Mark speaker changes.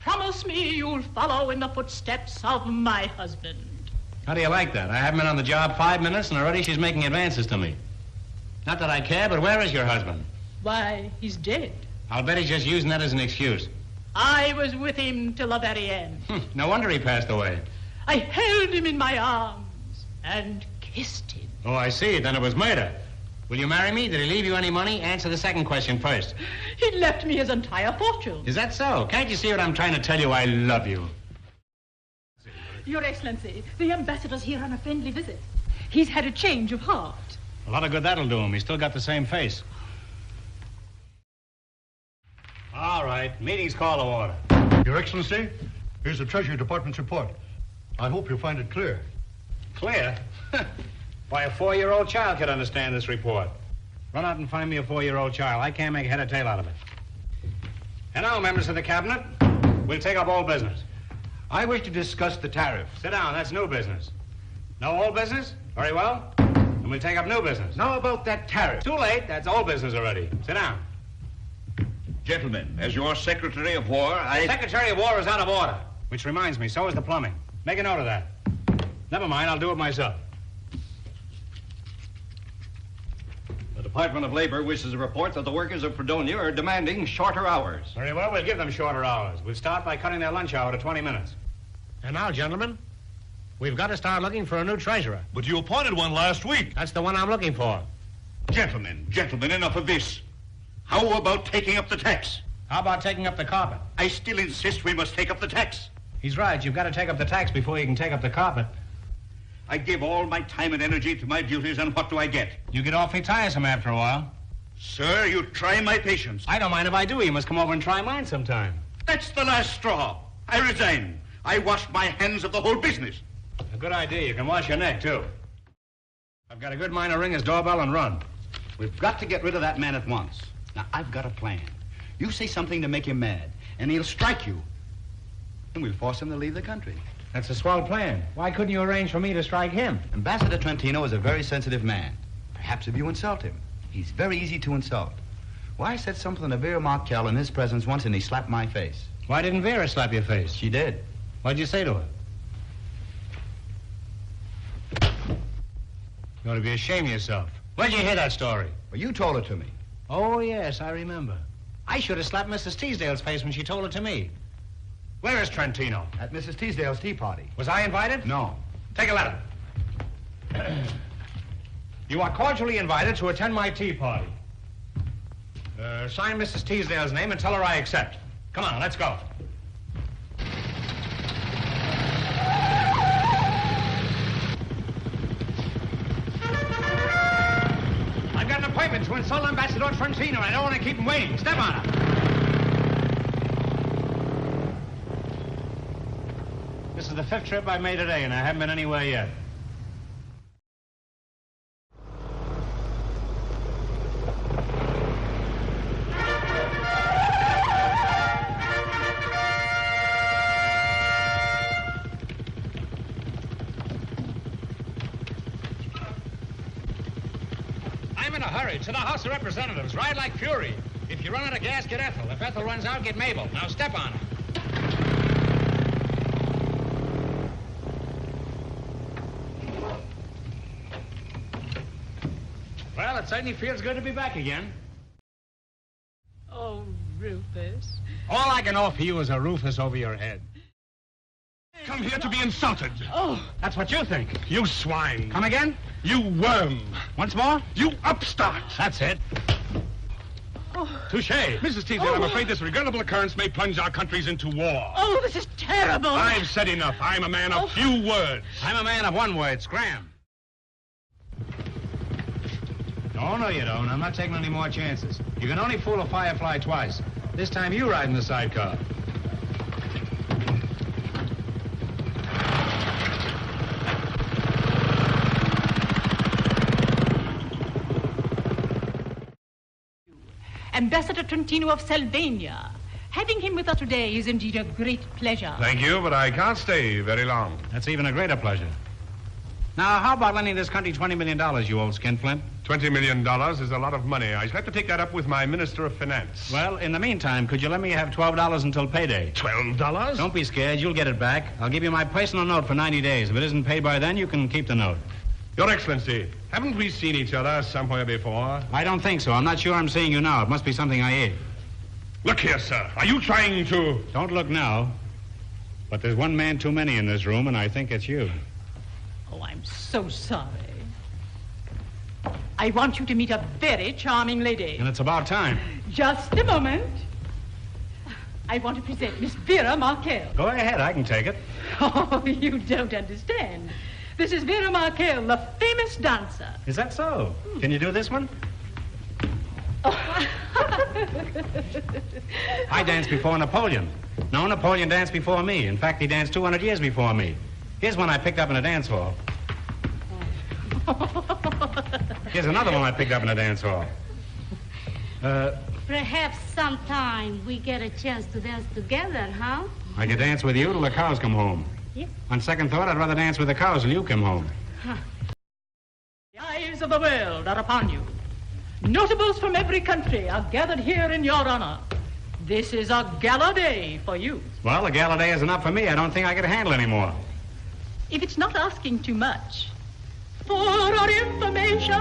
Speaker 1: promise me you'll follow in the footsteps of my husband.
Speaker 2: How do you like that? I haven't been on the job 5 minutes, and already she's making advances to me. Not that I care, but where is your husband?
Speaker 1: Why, he's dead.
Speaker 2: I'll bet he's just using that as an excuse.
Speaker 1: I was with him till the very end.
Speaker 2: No wonder he passed away.
Speaker 1: I held him in my arms and kissed him.
Speaker 2: Oh, I see. Then it was murder. Will you marry me? Did he leave you any money? Answer the second question first.
Speaker 1: He left me his entire fortune.
Speaker 2: Is that so? Can't you see what I'm trying to tell you? I love you.
Speaker 1: Your Excellency, the ambassador's here on a friendly visit. He's had a change of heart.
Speaker 2: A lot of good that'll do him. He's still got the same face. All right. Meeting's called to order.
Speaker 3: Your Excellency, here's the Treasury Department's report. I hope you'll find it clear.
Speaker 2: Clear? Why, a 4-year-old child could understand this report. Run out and find me a 4-year-old child. I can't make head or tail out of it. And now, members of the cabinet, we'll take up old business.
Speaker 4: I wish to discuss the tariff.
Speaker 2: Sit down. That's new business. No old business? Very well. Then we'll take up new business.
Speaker 4: Now about that tariff.
Speaker 2: Too late. That's old business already. Sit down.
Speaker 5: Gentlemen, as your Secretary of War, I...
Speaker 2: Secretary of War is out of order. Which reminds me, so is the plumbing. Make a note of that. Never mind, I'll do it myself.
Speaker 5: The Department of Labor wishes to report that the workers of Fredonia are demanding shorter hours.
Speaker 2: Very well, we'll give them shorter hours. We'll start by cutting their lunch hour to 20 minutes. And now, gentlemen, we've got to start looking for a new treasurer.
Speaker 3: But you appointed one last week.
Speaker 2: That's the one I'm looking for.
Speaker 5: Gentlemen, enough of this. How about taking up the tax?
Speaker 2: How about taking up the carpet?
Speaker 5: I still insist we must take up the tax.
Speaker 2: He's right. You've got to take up the tax before you can take up the carpet.
Speaker 5: I give all my time and energy to my duties, and what do I get?
Speaker 2: You get awfully tiresome after a while.
Speaker 5: Sir, you try my patience.
Speaker 2: I don't mind if I do. You must come over and try mine sometime.
Speaker 5: That's the last straw. I resign. I wash my hands of the whole business.
Speaker 2: A good idea. You can wash your neck, too. I've got a good mind to ring his doorbell and run.
Speaker 4: We've got to get rid of that man at once. Now, I've got a plan. You say something to make him mad, and he'll strike you. And we'll force him to leave the country.
Speaker 2: That's a swell plan. Why couldn't you arrange for me to strike him?
Speaker 4: Ambassador Trentino is a very sensitive man. Perhaps if you insult him. He's very easy to insult. Why, I said something to Vera Markel in his presence once, and he slapped my face.
Speaker 2: Why didn't Vera slap your face?
Speaker 4: She did.
Speaker 2: What'd you say to her? You ought to be ashamed of yourself. Where'd you hear that story?
Speaker 4: Well, you told it to me.
Speaker 2: Oh, yes, I remember. I should have slapped Mrs. Teasdale's face when she told it to me. Where is Trentino?
Speaker 4: At Mrs. Teasdale's tea party.
Speaker 2: Was I invited?
Speaker 4: No.
Speaker 2: Take a letter. You are cordially invited to attend my tea party. Sign Mrs. Teasdale's name and tell her I accept. Come on, let's go. I've got an appointment to insult Ambassador Trentino. I don't want to keep him waiting. Step on it. This is the 5th trip I've made today, and I haven't been anywhere yet. I'm in a hurry. To the House of Representatives. Ride like fury. If you run out of gas, get Ethel. If Ethel runs out, get Mabel. Now step on her. Well, it certainly feels good to be back again.
Speaker 1: Oh, Rufus.
Speaker 2: All I can offer you is a Rufus over your head.
Speaker 3: Come here to be insulted.
Speaker 1: Oh,
Speaker 2: That's what you think.
Speaker 3: You swine.
Speaker 2: Come again?
Speaker 3: You worm.
Speaker 2: Once more?
Speaker 3: You upstart.
Speaker 2: That's it. Touché.
Speaker 3: Mrs. Teasdale, I'm afraid this regrettable occurrence may plunge our countries into war.
Speaker 1: oh, this is terrible.
Speaker 3: I've said enough. I'm a man of few words.
Speaker 2: I'm a man of one word, scram. No, you don't. I'm not taking any more chances. You can only fool a firefly twice. This time you ride in the sidecar.
Speaker 1: Ambassador Trentino of Sylvania. Having him with us today is indeed a great pleasure.
Speaker 3: Thank you, but I can't stay very long.
Speaker 2: That's even a greater pleasure. Now, how about lending this country $20 million, you old skinflint?
Speaker 6: $20 million is a lot of money. I have to take that up with my Minister of Finance.
Speaker 2: Well, in the meantime, could you let me have $12 until payday?
Speaker 6: $12?
Speaker 2: Don't be scared. You'll get it back. I'll give you my personal note for 90 days. If it isn't paid by then, you can keep the note.
Speaker 6: Your Excellency, haven't we seen each other somewhere before?
Speaker 2: I don't think so. I'm not sure I'm seeing you now. It must be something I ate.
Speaker 6: Look here, sir. Are you trying to...
Speaker 2: Don't look now. But there's one man too many in this room, and I think it's you.
Speaker 1: Oh, I'm so sorry. I want you to meet a very charming lady.
Speaker 2: And it's about time.
Speaker 1: Just a moment. I want to present Miss Vera Markel.
Speaker 2: Go ahead. I can take it.
Speaker 1: Oh, you don't understand. This is Vera Markel, the famous dancer.
Speaker 2: Is that so? Can you do this one? I danced before Napoleon. No, Napoleon danced before me. In fact, he danced 200 years before me. Here's one I picked up in a dance hall. Here's another one I picked up in a dance hall.
Speaker 7: Perhaps sometime we get a chance to dance together, huh?
Speaker 2: I could dance with you till the cows come home.
Speaker 7: Yeah.
Speaker 2: On second thought, I'd rather dance with the cows till you come home.
Speaker 1: The eyes of the world are upon you. Notables from every country are gathered here in your honor. This is a gala day for you.
Speaker 2: Well, a gala day is enough for me. I don't think I could handle any more.
Speaker 1: If it's not asking too much, for our information...